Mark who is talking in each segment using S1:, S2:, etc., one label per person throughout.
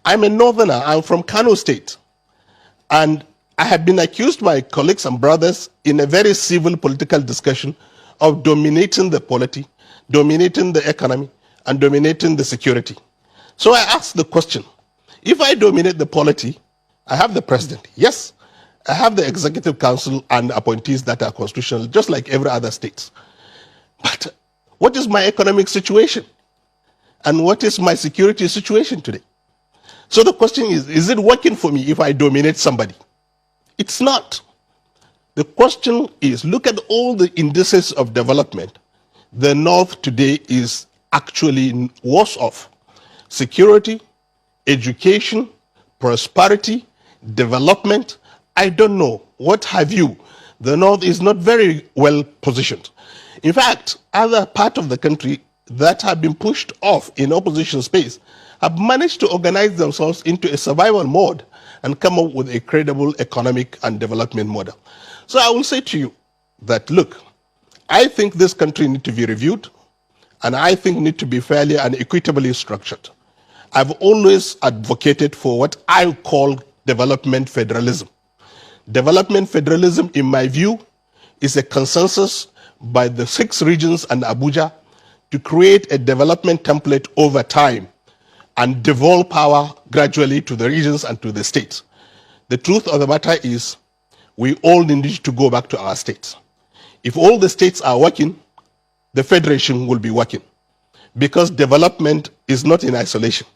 S1: I'm a northerner. I'm from Kano State. And I have been accused by colleagues and brothers in a very civil political discussion of dominating the polity, dominating the economy, and dominating the security. So I asked the question, if I dominate the polity, I have the president. Yes, I have the executive council and appointees that are constitutional, just like every other state. But what is my economic situation? And what is my security situation today? So the question is it working for me if I dominate somebody? It's not. The question is, look at all the indices of development. The North today is actually worse off. Security, education, prosperity, development, I don't know. What have you? The North is not very well positioned. In fact, other parts of the country that have been pushed off in opposition space have managed to organize themselves into a survival mode and come up with a credible economic and development model. So I will say to you that, look, I think this country needs to be reviewed, and I think need to be fairly and equitably structured. I've always advocated for what I call development federalism. Development federalism, in my view, is a consensus by the 6 regions and Abuja to create a development template over time and devolve power gradually to the regions and to the states. The truth of the matter is we all need to go back to our states. If all the states are working, the federation will be working, because development is not in isolation.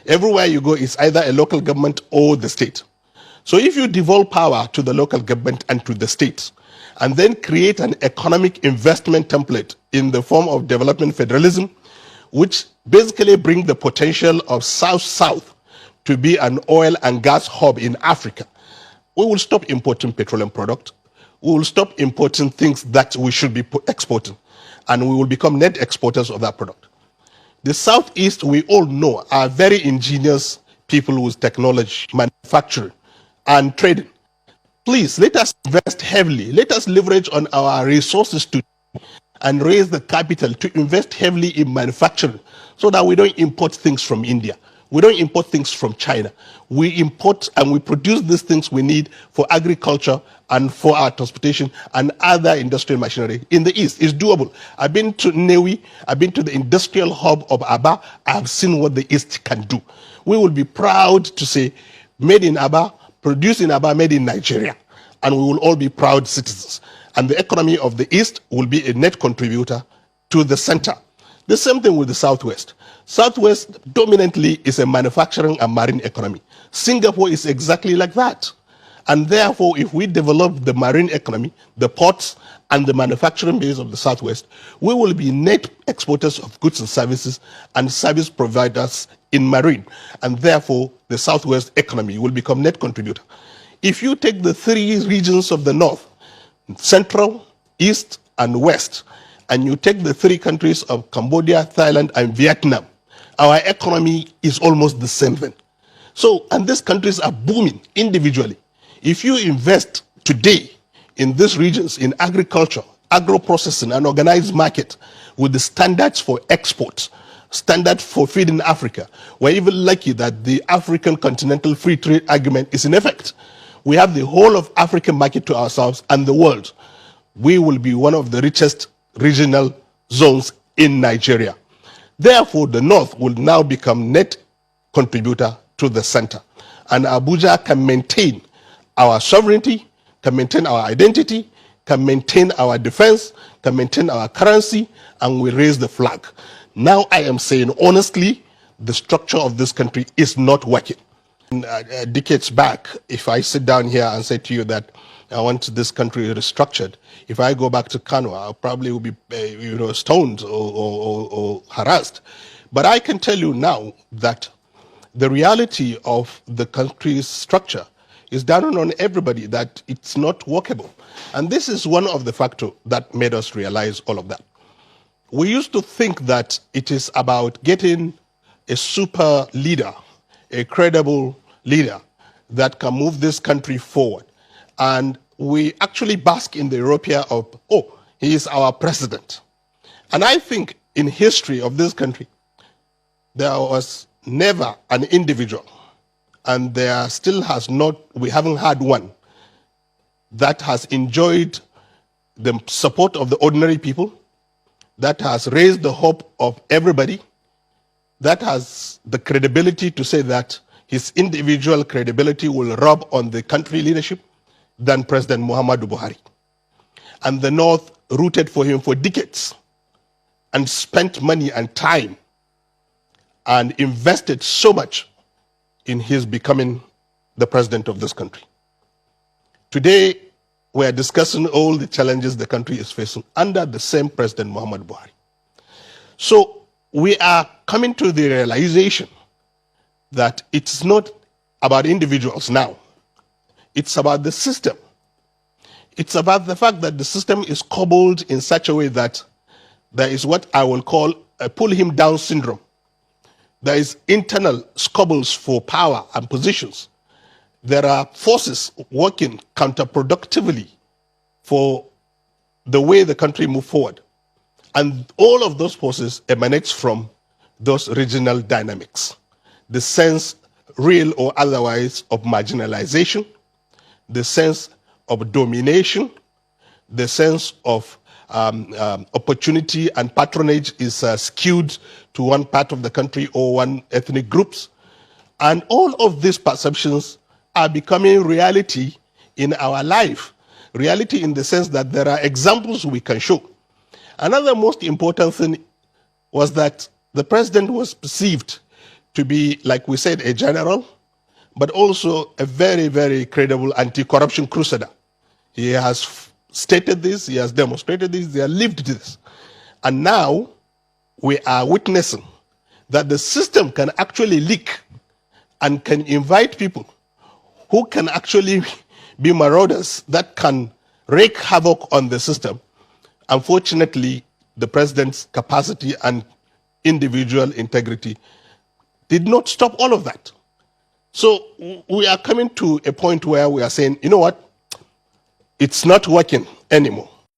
S1: Everywhere you go is either a local government or the state. So if you devolve power to the local government and to the states, and then create an economic investment template in the form of development federalism, which basically bring the potential of South-South to be an oil and gas hub in Africa, we will stop importing petroleum products. We will stop importing things that we should be exporting, and we will become net exporters of that product. The Southeast, we all know, are very ingenious people with technology, manufacturing, and trading. Please, let us invest heavily. Let us leverage on our resources to and raise the capital to invest heavily in manufacturing so that we don't import things from India. We don't import things from China. We import and we produce these things we need for agriculture and for our transportation and other industrial machinery in the East. It's doable. I've been to Newi, I've been to the industrial hub of Aba. I have seen what the East can do. We will be proud to say, made in Aba, produced in Aba, made in Nigeria. And we will all be proud citizens. And the economy of the East will be a net contributor to the center. The same thing with the Southwest. Southwest dominantly is a manufacturing and marine economy. Singapore is exactly like that. And therefore, if we develop the marine economy, the ports, and the manufacturing base of the Southwest, we will be net exporters of goods and services and service providers in marine. And therefore, the Southwest economy will become net contributor. If you take the 3 regions of the North, Central, East, and West, and you take the 3 countries of Cambodia, Thailand, and Vietnam, our economy is almost the same thing. So, and these countries are booming individually. If you invest today in these regions in agriculture, agro-processing, and organized market with the standards for export, standard for feeding Africa, we're even lucky that the African Continental Free Trade Agreement is in effect. We have the whole of African market to ourselves and the world. We will be one of the richest regional zones in Nigeria. Therefore, the North will now become net contributor to the center. And Abuja can maintain our sovereignty, can maintain our identity, can maintain our defense, can maintain our currency, and we raise the flag. Now I am saying honestly, the structure of this country is not working. Decades back, if I sit down here and say to you that I want this country restructured, if I go back to Kano, I probably will be stoned or harassed. But I can tell you now that the reality of the country's structure is down on everybody, that it's not workable. And this is one of the factors that made us realize all of that. We used to think that it is about getting a super leader, a credible leader that can move this country forward. And we actually bask in the Europea of, oh, he is our president. And I think in history of this country, there was never an individual and there still has not, we haven't had one that has enjoyed the support of the ordinary people, that has raised the hope of everybody, that has the credibility to say that his individual credibility will rub on the country leadership than President Muhammadu Buhari. And the North rooted for him for decades and spent money and time and invested so much in his becoming the president of this country. Today, we are discussing all the challenges the country is facing under the same President Muhammad Buhari. So we are coming to the realization that it's not about individuals now. It's about the system. It's about the fact that the system is cobbled in such a way that there is what I will call a pull him down syndrome. There is internal squabbles for power and positions. There are forces working counterproductively for the way the country moves forward. And all of those forces emanates from those regional dynamics. The sense, real or otherwise, of marginalization, the sense of domination, the sense of opportunity and patronage is skewed to one part of the country or one ethnic groups. And all of these perceptions are becoming reality in our life. Reality in the sense that there are examples we can show. Another most important thing was that the president was perceived to be, like we said, a general, but also a very, very credible anti-corruption crusader. He has stated this, he has demonstrated this, he has lived this. And now we are witnessing that the system can actually leak and can invite people who can actually be marauders that can wreak havoc on the system. Unfortunately, the president's capacity and individual integrity did not stop all of that. So we are coming to a point where we are saying, you know what? It's not working anymore.